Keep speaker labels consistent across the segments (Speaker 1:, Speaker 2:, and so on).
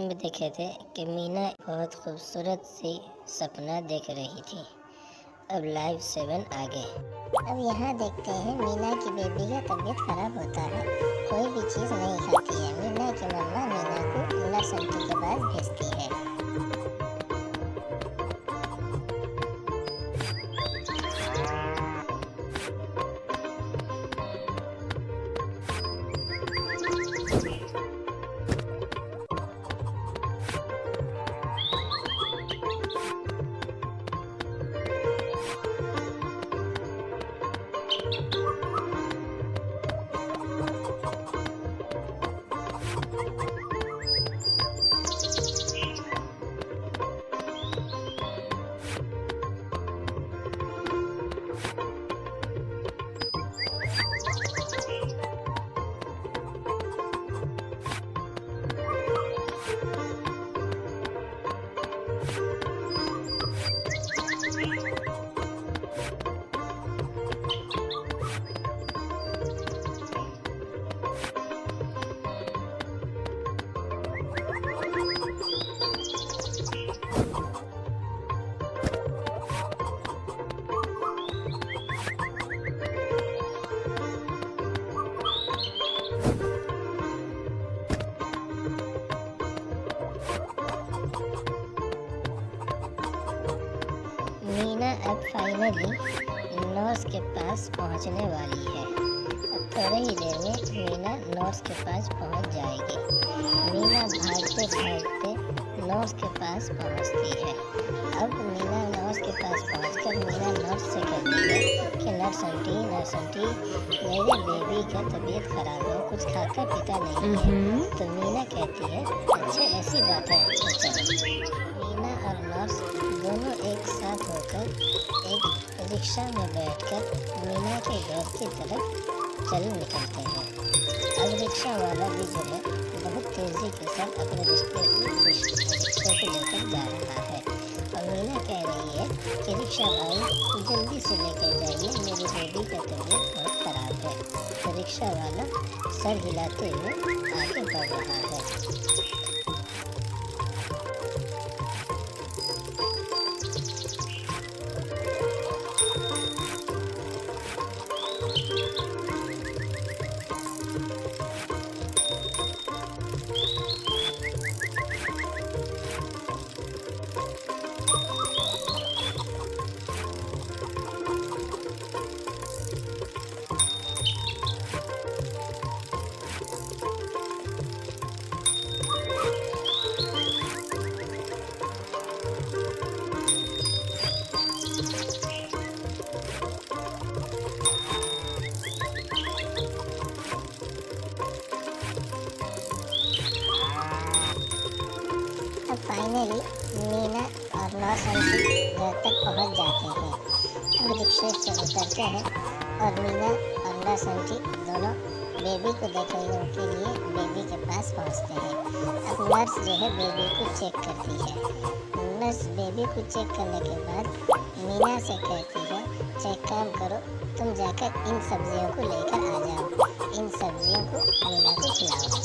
Speaker 1: में देखे थे कि मीना बहुत खूबसूरत सी सपना देख रही थी। अब लाइव 7 आ गए। अब यहाँ देखते हैं मीना की बेबी का तबीयत खराब होता है, कोई भी चीज़ नहीं खाती है। मीना की मम्मा मीना को नर्स आंटी के पास भेजती है। मीना अब फाइनली नर्स के पास पहुंचने वाली है। अब थोड़ी ही देर में मीना नर्स के पास पहुंच जाएगी। मीना भागते भागते नर्स के पास पहुंचती है। अब मीना नर्स के पास पहुंचकर मीना नर्स से कहती है कि नर्स आंटी मेरे बेबी का तबीयत खराब है, कुछ खाता पीता नहीं है। तो मीना कहती है अच्छा ऐसी बात है, तो चलो। मीना और नर्स दोनों एक साथ होकर एक रिक्शा में बैठकर मीना के घर की तरफ चल निकलते हैं। अब रिक्शा वाला भी जो है बहुत तेज़ी के साथ अपने रिक्शे को लेकर जा रहा है। और मीना कह रही है कि रिक्शा भाई जल्दी से लेकर जाइए, मेरी बेबी का तबीयत बहुत ख़राब है। तो रिक्शा वाला सर हिलाते हुए आगे बढ़ रहा है। अब फाइनली मीना और नर्स आंटी घर तक पहुंच जाते हैं। अब रिक्शे से उतरते हैं और मीना और नर्स आंटी दोनों बेबी को देखने के लिए बेबी के पास पहुंचते हैं। अब नर्स जो है बेबी को चेक करती है। नर्स बेबी को चेक करने के बाद मीना से कहती है चेक काम करो, तुम जाकर इन सब्जियों को लेकर आ जाओ, इन सब्जियों को मीना को खिलाओ।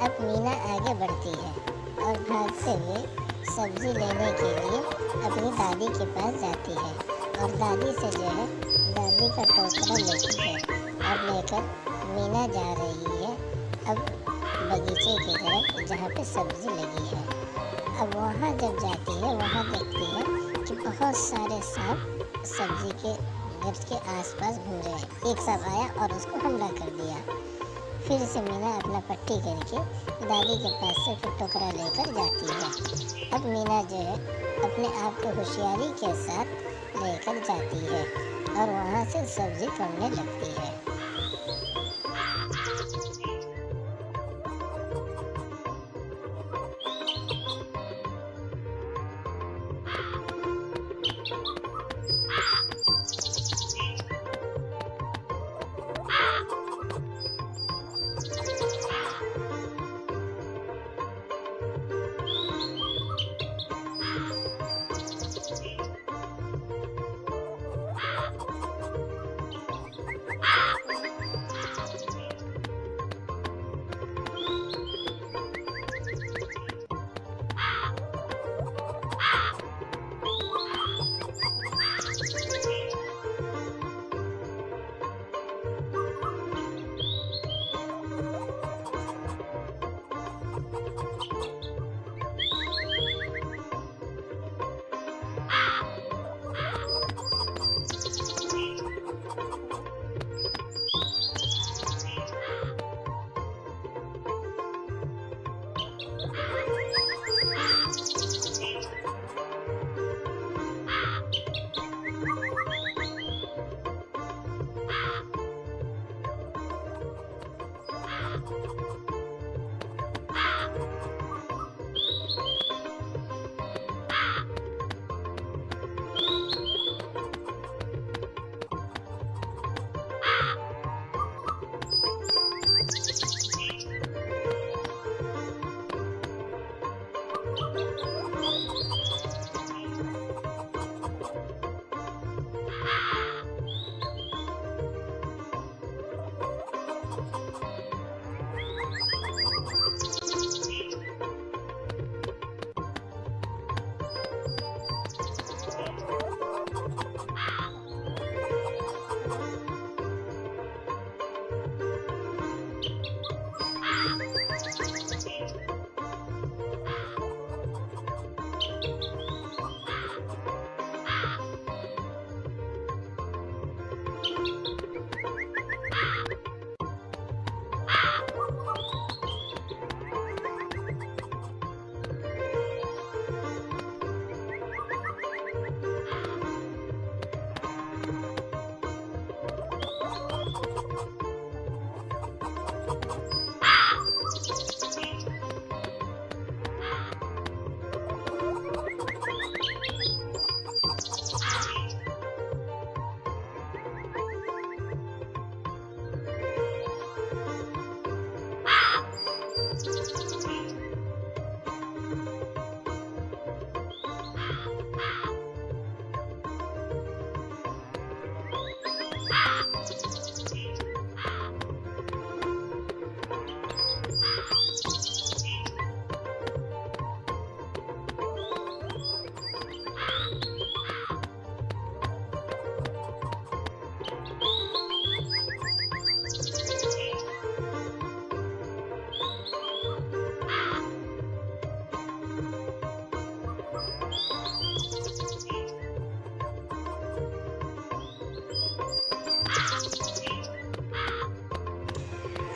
Speaker 1: अब मीना आगे बढ़ती है और भागते हुए सब्जी लेने के लिए अपनी दादी के पास जाती है। और दादी से जो है दादी का टोकरा लेती है और लेकर मीना जा रही है अब बगीचे की तरफ जहाँ पे सब्जी लगी है। अब वहाँ जब जाती है वहाँ देखती है कि बहुत सारे सांप सब्जी के घर के आसपास घूम रहे हैं। एक सांप आया और उसको हमला कर दिया। फिर से मीना अपना पट्टी करके दादी के पास से फिर टोकरा लेकर जाती है। अब मीना जो है अपने आप को होशियारी के साथ लेकर जाती है और वहाँ से सब्जी तोड़ने लगती है।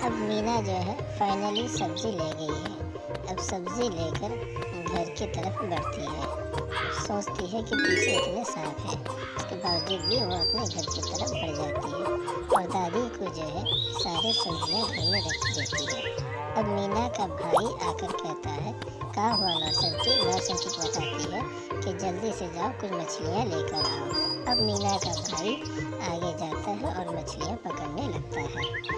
Speaker 1: अब मीना जो है फाइनली सब्जी ले गई है। अब सब्जी लेकर घर की तरफ बढ़ती है। सोचती है कि पीछे इतने सांप हैं, उसके बावजूद भी वो अपने घर की तरफ बढ़ जाती है और दादी को जो है सारे सब्जियां घर में रख देती है। अब मीना का भाई आकर कहता है, कहाँ हुआ नौसंती? नौसंती बताती है कि जल्दी से जाओ, कुछ मछलियाँ लेकर आओ। अब मीना का भाई आगे जाता है और मछलियाँ पकड़ने लगता है।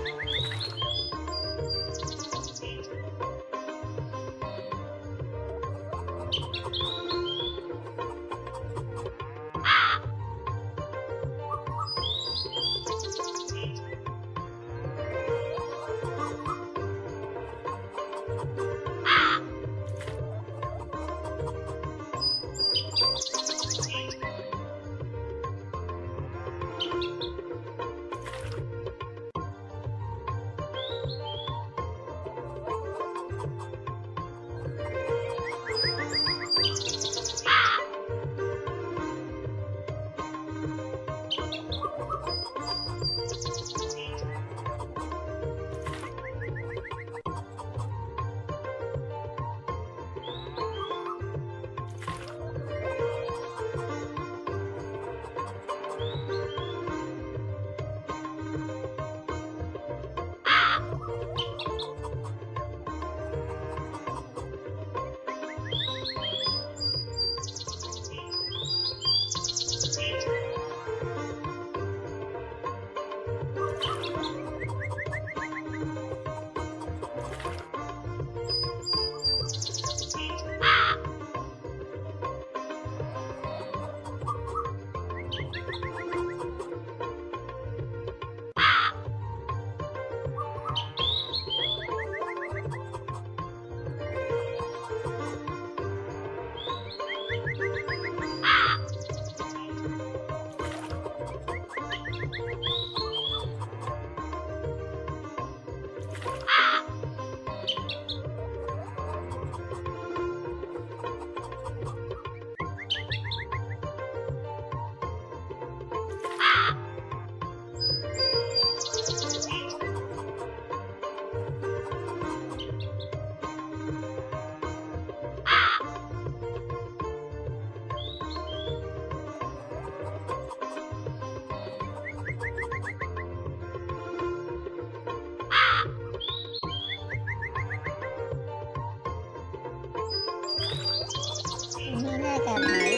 Speaker 1: मीना का भाई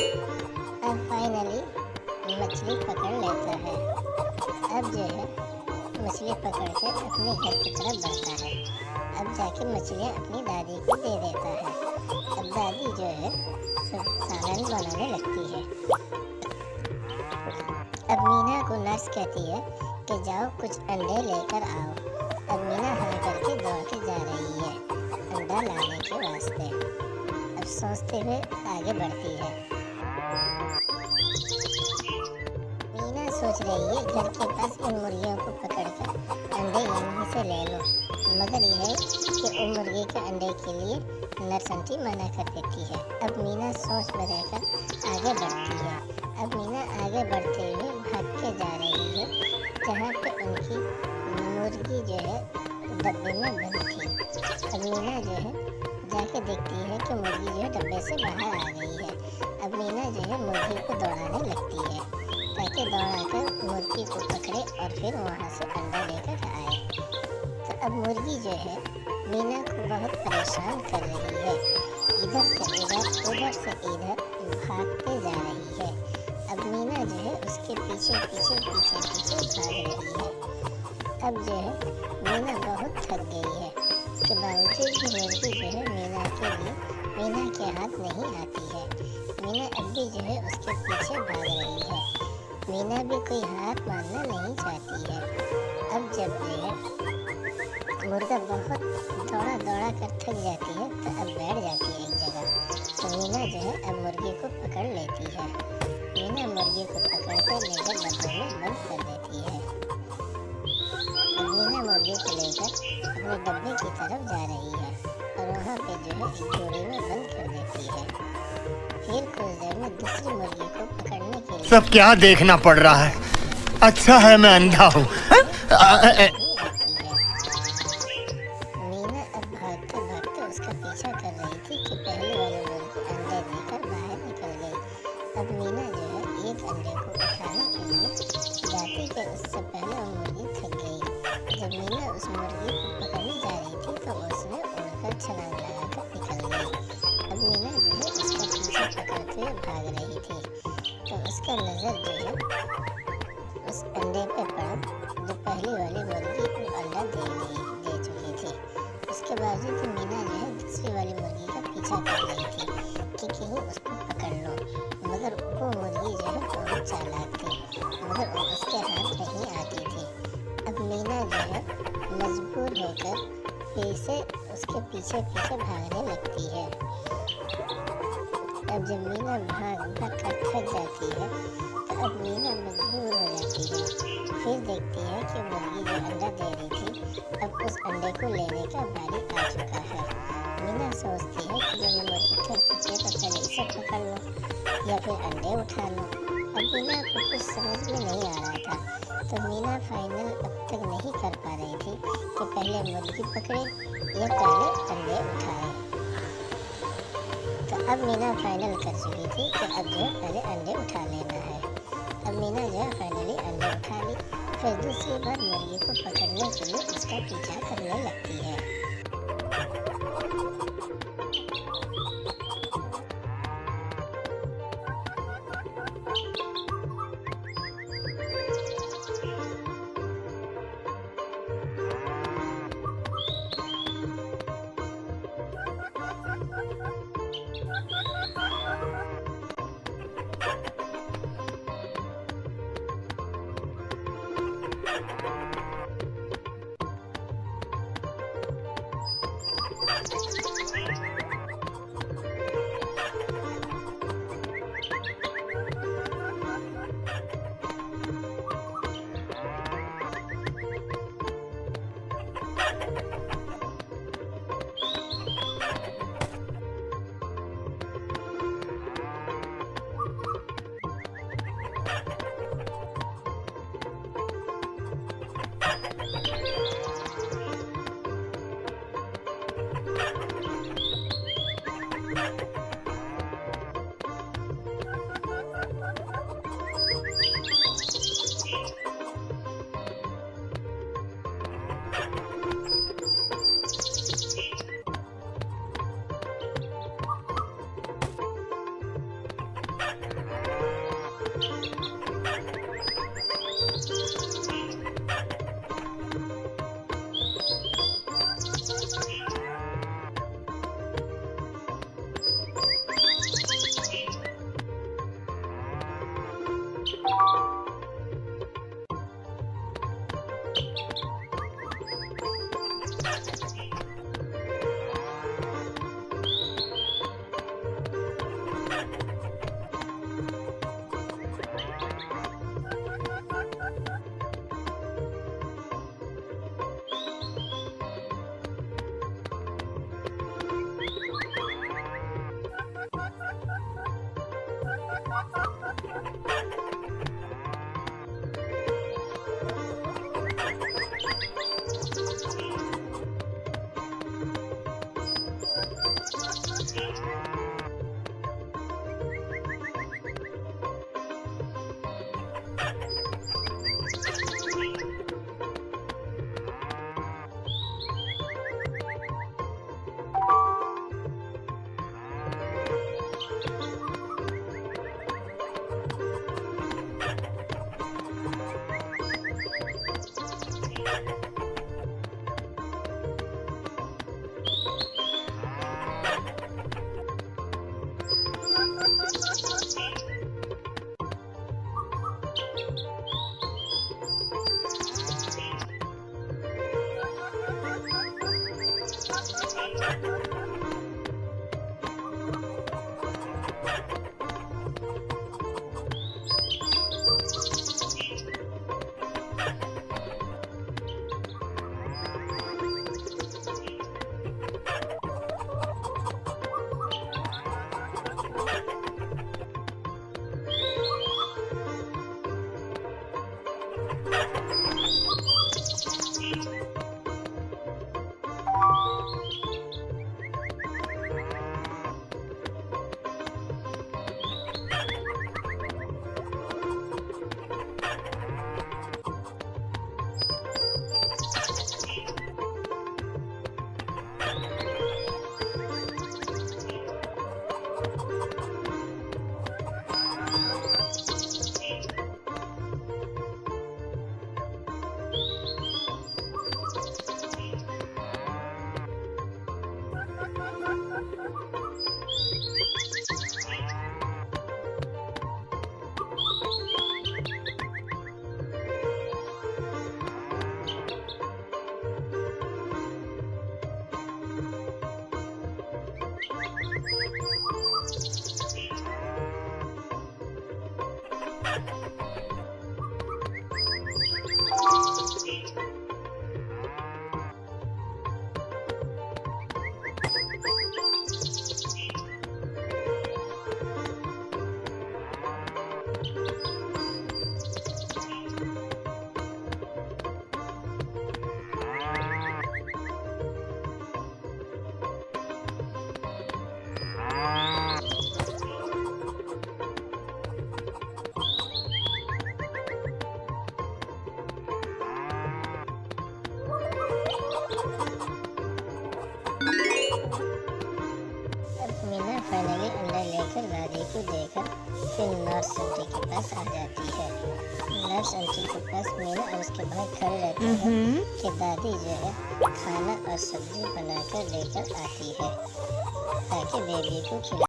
Speaker 1: अब फाइनली मछली पकड़ लेता है। अब जो है मछली पकड़ के अपने घर की तरफ बढ़ता है। अब जाके मछलियाँ अपनी दादी को दे देता है। अब दादी जो है सब सालन बनाने लगती है। अब मीना को नर्स कहती है कि जाओ कुछ अंडे लेकर आओ। अब मीना हाँ करके दौड़ के जा रही है अंडा लाने के वास्ते। अब सोचते हुए आगे बढ़ती है। मीना सोच रही है घर के पास इन मुर्गियों को पकड़कर अंडे यहीं से ले लो, मगर यह है कि उन मुर्गी के अंडे के लिए नरसंटी मना कर देती है। अब मीना सोच में रहकर आगे बढ़ती है। अब मीना आगे बढ़ते हुए भाग के जा रही है जहाँ पे उनकी मुर्गी जो है डब्बे में बंद थी। अब मीना जो है जाके देखती है कि मुर्गी जो है डब्बे से बाहर आ गई है। अब मीना जो है मुर्गी को दौड़ाने लगती है ताकि दौड़ाकर मुर्गी को पकड़े और फिर वहाँ से अंडा लेकर आए। तो अब मुर्गी जो है मीना को बहुत परेशान कर रही है। इधर से उधर, उधर से इधर भागते जा रही है। अब मीना जो है उसके पीछे पीछे पीछे पीछे भाग रही है। अब जो है मीना बहुत थक गई है। उसके बावजूद भी मुर्गी जो है मीना के हाथ नहीं आती है। मीना अब भी जो है उसके पीछे भाग रही है। मीना भी कोई हाथ मारना नहीं चाहती है। अब जब जो है मुर्गा बहुत दौड़ा दौड़ा कर थक जाती है तो अब बैठ जाती है एक जगह। तो मीना जो है अब मुर्गी को पकड़ लेती है। मीना मुर्गी को पकड़ कर लेकर डब्बे में बंद कर देती है। अब मीना मुर्गी को लेकर अपने डब्बे की तरफ जा रही है और वहाँ पे जो है एक जोड़ी में बंद कर देती है। फिर कुछ देर में दूसरी मुर्गी को पकड़ने के लिए
Speaker 2: सब क्या देखना पड़ रहा है। अच्छा है मैं अंधा हूँ।
Speaker 1: अंडे पे पड़ा। जो पहली वाली मुर्गी वो अंडा दे चुकी थी। उसके बावजूद भी मीना जो है दूसरी वाली मुर्गी का पीछा कर रही थी कि कहीं उसको पकड़ लो, मगर वो मुर्गी जो है बहुत चालाक थी, मगर वो उसके हाथ नहीं आती थी। अब मीना जो है मजबूर होकर फिर से उसके पीछे पीछे भागने लगती है। अब जब मीना भाग कर थक जाती है तो अब मीना मजबूर हो जाती है। फिर देखती है कि मुर्गी जो अंडा दे रही थी अब उस अंडे को लेने का बारी आ चुका है। मीना सोचती है कि जब ये मुर्गी थक चुकी है तो पहले इसे पकड़ लो या फिर अंडे उठा लो। अब मीना को कुछ समझ में नहीं आ रहा था, तो मीना फाइनल अब तक नहीं कर पा रही थी कि पहले मुर्गी पकड़े या पहले अंडे उठाए। तो अब मीना फाइनल कर चुकी थी कि अब जो है पहले अंडे उठा लेना है। अब मीना जो है फाइनली अंडे उठा ली, फिर दूसरी बार मुर्गी को पकड़ने के लिए उसका पीछा करने लगती है। देकर फिर नर्स आंटी के पास आ जाती है। नर्स आंटी के पास मीना और उसके भाई खड़े रहते हैं कि दादी जो है खाना और सब्जी बनाकर लेकर आती है ताकि बेबी को खिला